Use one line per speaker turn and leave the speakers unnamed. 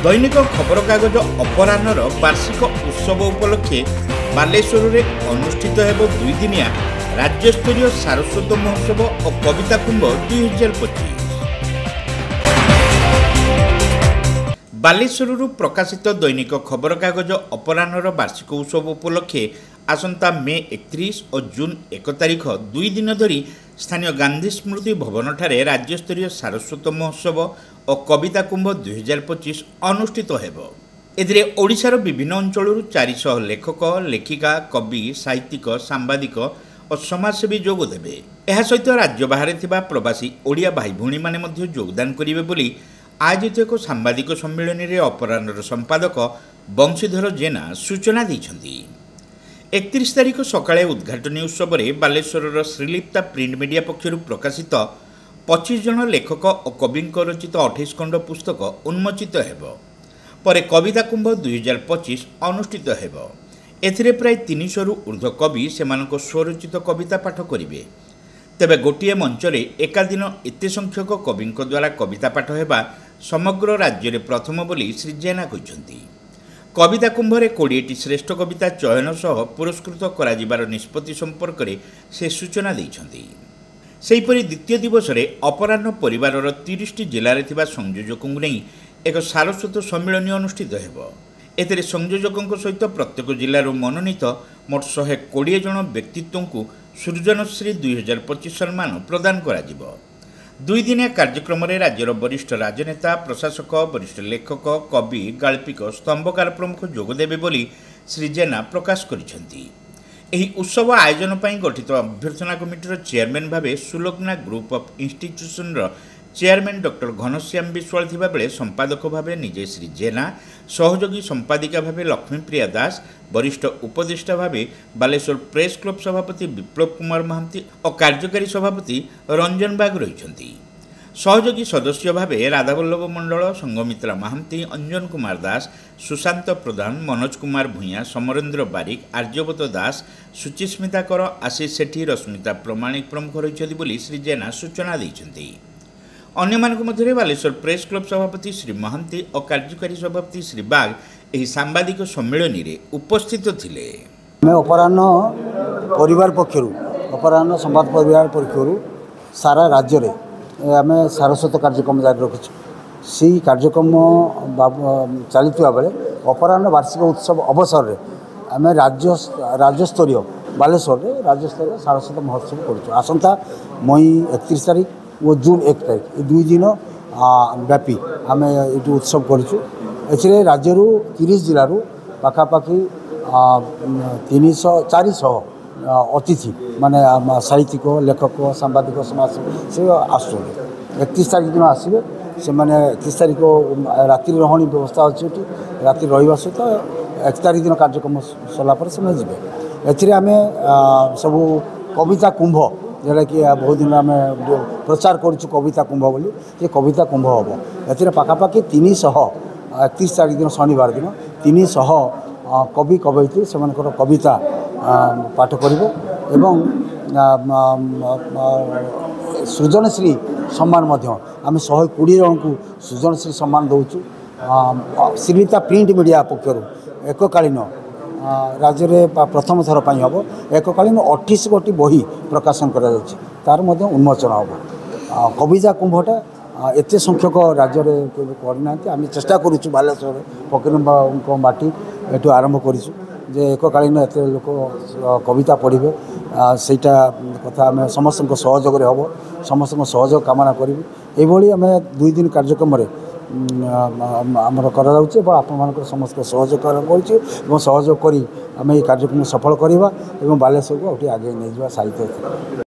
दैनिक खबर कागज अपराह्नर वार्षिक उत्सव उपलक्षे बालेश्वर में अनुष्ठित हेब 2 दिनिया राज्यस्तरीय सारस्वत महोत्सव और कविता कुंभ 2025। बालेश्वर प्रकाशित दैनिक खबर कागज अपराह्नर वार्षिक उत्सव उपलक्षे आसंता मे 31 और जून 1 तारिख 2 दिन धरी स्थानीय गांधी स्मृति भवन ठारे राज्यस्तरीय सारस्वत महोत्सव और कविता कुंभ 2025 अनुष्ठित हेब। एथिरे ओडिशार विभिन्न अंचलरू 400 लेखक लेखिका कवि साहित्यिक सांबादिक और समाजसेवी जोग देबे। एहा सहित राज्य बाहर थिबा प्रवासी ओडिया भाई भौणी माने मध्य योगदान करिवे बोली आयोजित एक सांबादिक सम्मेलन में अपराह्नर संपादक बंशीधर जेना सूचना दैछन्ती। 31 तारिख सकाळे उद्घाटनी उत्सव में बालेश्वर श्रीलिप्ता प्रिंट मीडिया पक्षर प्रकाशित 25 जन लेखक और कवि रचित 28 खंड पुस्तक उन्मोचित हेब। परे कविता कुंभ 2025 अनुष्ठित हेब। एथिरे प्राय 300 रु ऊर्ध्व कवि सेमानक स्वरचित कविता पाठ करिवे। तेबे गोटिए मंचरे एकादिन एते संख्यक कवि द्वारा कविता पाठ हेबा समग्र राज्य में प्रथम बोली श्री जेना कहते। कविता कुंभ 20टी श्रेष्ठ कविता चयन सह पुरस्कृत कराजिबार निष्पत्ति संपर्क में से सूचना दैछन्ती। सेहीपरि द्वितीय दिवस में अपराह्न परिवार 30टी जिले में संयोजकों नहीं एक सारस्वत सम्मेलन अनुष्ठित हेब। एथिरे संयोजकों सहित प्रत्येक जिलूर मनोनीत मोट 120 जन व्यक्तित्व को सृजनश्री 2025 सम्मान प्रदान करा जिवो। 2 दिनिया कार्यक्रम में राज्यर वरिष्ठ राजनेता प्रशासक वरिष्ठ लेखक कवि गाल्पिक स्तंभकार प्रमुख जोगदेवे बोली श्री जेना प्रकाश करिसेंती। एही उत्सव आयोजन पर गठित अभ्यर्थना कमिटीर चेयरमैन भावे सुलोकना group of institution chairman doctor Ghanshyam Biswal थिबा बेले संपादक भावे निजे श्री जेना, सहयोगी संपादिका भावे लक्ष्मीप्रिया दास, वरिष्ठ उपदेष्टा भावे बालेश्वर प्रेस क्लब सभापति विप्लव कुमार महांती और कार्यकारी सभापति रंजन बाग रही। सहयोगी सदस्य भावे राधावल्लभ मंडल, संगमित्रा महांती, अंजन कुमार दास, सुशांत प्रधान, मनोज कुमार भूया, समरेन्द्र बारिक, आर्यवत दास, सुचिस्मिता कर, आशीष सेठी, रश्मिता प्रमाणिक प्रमुख रही बोली श्री जेना सूचना दैछन्ती। अन्य मध्य बालेश्वर प्रेस क्लब सभापति श्री महांती और कार्यकारी सभापति श्री बाग एही सांबादिक सम्मेलन में उपस्थित थिले।
मैं अपराह्न परिवार पक्षर अपराह्न संवाद परिवार पक्षर सारा राज्य में आम सारस्वत कार्यक्रम जारी रखीचु। से कार्यक्रम चलता बेले अपराह्न वार्षिक उत्सव अवसर में आम राज्यस्तरीय बालेश्वर में राज्यस्तरीय सारस्वत महोत्सव करुँ। आसंता मई 31 तारिख और जून 1 तारिख ये 2 दिन व्यापी आम ये उत्सव करूँ। राज्य 30 जिलूर पाखापाखि 400 अतिथि माने साहित्यिक लेखक सांबादिक समाज से आस 31 तारिख दिन आसवे से मैंने 31 तारिख राति रही व्यवस्था अच्छी राति रहा सहित 1 तारिख दिन कार्यक्रम सरला से आम सब कविता कुंभ जोटा कि बहुत दिन आम प्रचार करुँ कविता कुंभ बोली ये कविता कुंभ हम ए पाखापाखि 300 31 तारिख दिन शनिवार दिन 300 कवि कवयित्री से कविता पाठ करेंगे एवं सृजनश्री सम्मान आम 120 जन को सृजनश्री सम्मान दौचु। श्रीलिप्ता प्रिंट मीडिया पक्षर एककालीन राज्य में प्रथम थर पर हम एककालीन 28 गोटी बही प्रकाशन कर उन्मोचन हम। कविता कुंभटा एत संख्यक राज्य में करना आम चेष्टा करुँ बालेश्वर फकीर माटी ये आरंभ करूँ जे एककालीन एत लोक कविता पढ़े सेटा कथा आम समस्त सहयोग हम समस्त सहयोग कामना करी ये आम 2 दिन कार्यक्रम आमर कर आप समस्त सहयोग कर सहयोग करी आम ये कार्यक्रम सफल करवा और बालेश्वर को आगे नहीं जावा साहित्य।